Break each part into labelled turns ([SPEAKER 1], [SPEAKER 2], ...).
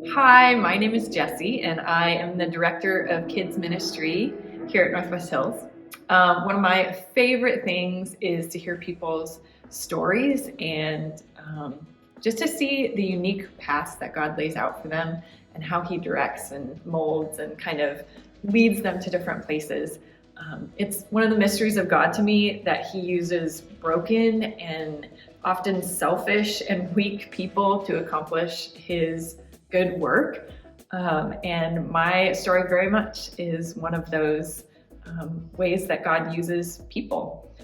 [SPEAKER 1] Hi, my name is Jessi, and I am the Director of Kids Ministry here at Northwest Hills. One of my favorite things is to hear people's stories and just to see the unique paths that God lays out for them and how He directs and molds and kind of leads them to different places. It's one of the mysteries of God to me that He uses broken and often selfish and weak people to accomplish His good work. And my story very much is one of those ways that God uses people.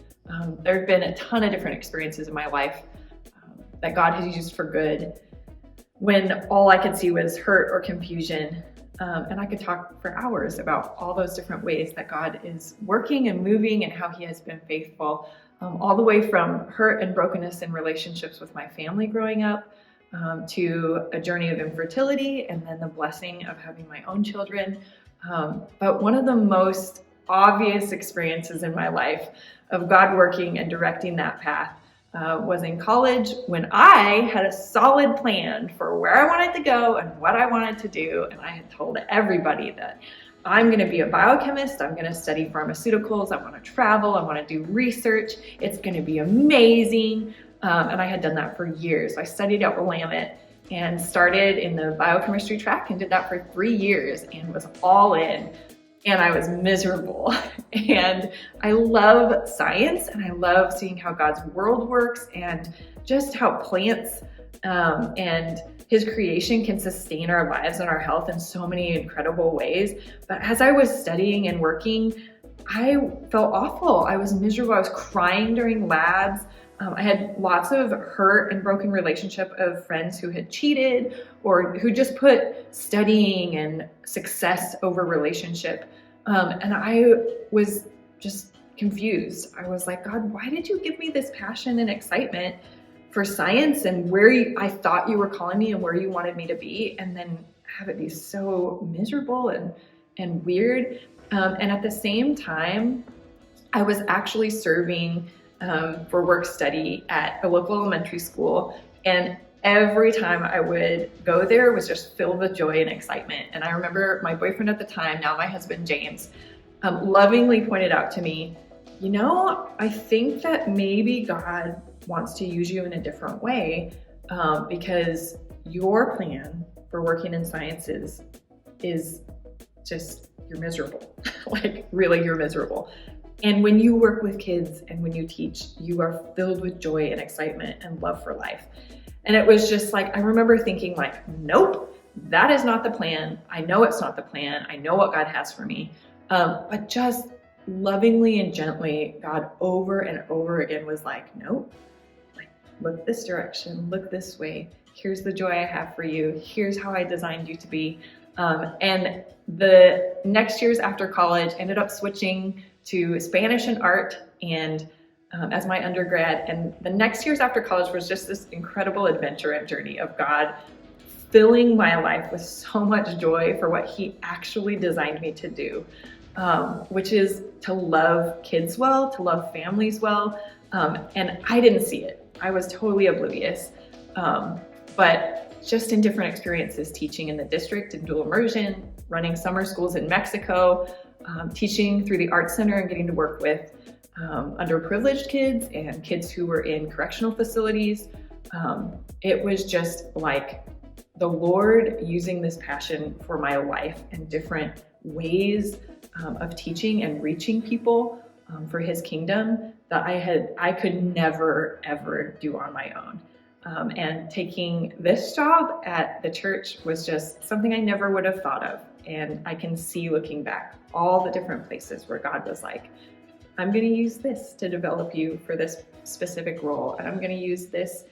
[SPEAKER 1] There have been a ton of different experiences in my life that God has used for good when all I could see was hurt or confusion. And I could talk for hours about all those different ways that God is working and moving and how He has been faithful, all the way from hurt and brokenness in relationships with my family growing up, to a journey of infertility and then the blessing of having my own children. But one of the most obvious experiences in my life of God working and directing that path was in college, when I had a solid plan for where I wanted to go and what I wanted to do. And I had told everybody that I'm going to be a biochemist. I'm going to study pharmaceuticals. I want to travel. I want to do research. It's going to be amazing. And I had done that for years. I studied at Willamette and started in the biochemistry track and did that for 3 years and was all in. And I was miserable. And I love science and I love seeing how God's world works and just how plants and His creation can sustain our lives and our health in so many incredible ways. But as I was studying and working, I felt awful. I was miserable. I was crying during labs. I had lots of hurt and broken relationship of friends who had cheated or who just put studying and success over relationship. And I was just confused. I was like, God, why did you give me this passion and excitement for science and I thought you were calling me and where you wanted me to be, and then have it be so miserable and weird. And at the same time, I was actually serving for work study at a local elementary school. And every time I would go there was just filled with joy and excitement. And I remember my boyfriend at the time, now my husband, James, lovingly pointed out to me, I think that maybe God wants to use you in a different way because your plan for working in sciences is just, you're miserable. Like, really, you're miserable. And when you work with kids and when you teach, you are filled with joy and excitement and love for life. And it was just like, I remember thinking like, nope, that is not the plan. I know it's not the plan. I know what God has for me. But just lovingly and gently, God over and over again was like, nope, like, look this direction, look this way. Here's the joy I have for you. Here's how I designed you to be. And the next years after college, ended up switching to Spanish and art and as my undergrad. And the next years after college was just this incredible adventure and journey of God filling my life with so much joy for what He actually designed me to do, which is to love kids well, to love families well. And I didn't see it. I was totally oblivious. But just in different experiences, teaching in the district in dual immersion, running summer schools in Mexico, teaching through the Arts Center and getting to work with underprivileged kids and kids who were in correctional facilities. It was just like the Lord using this passion for my life in different ways of teaching and reaching people for His kingdom that I could never, ever do on my own. And taking this job at the church was just something I never would have thought of. And I can see, looking back, all the different places where God was like, I'm going to use this to develop you for this specific role. And I'm going to use this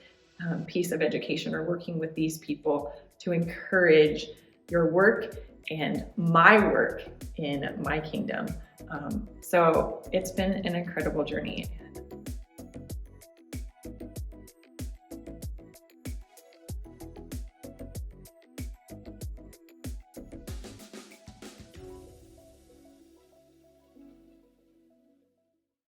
[SPEAKER 1] piece of education or working with these people to encourage your work and my work in my kingdom. So it's been an incredible journey.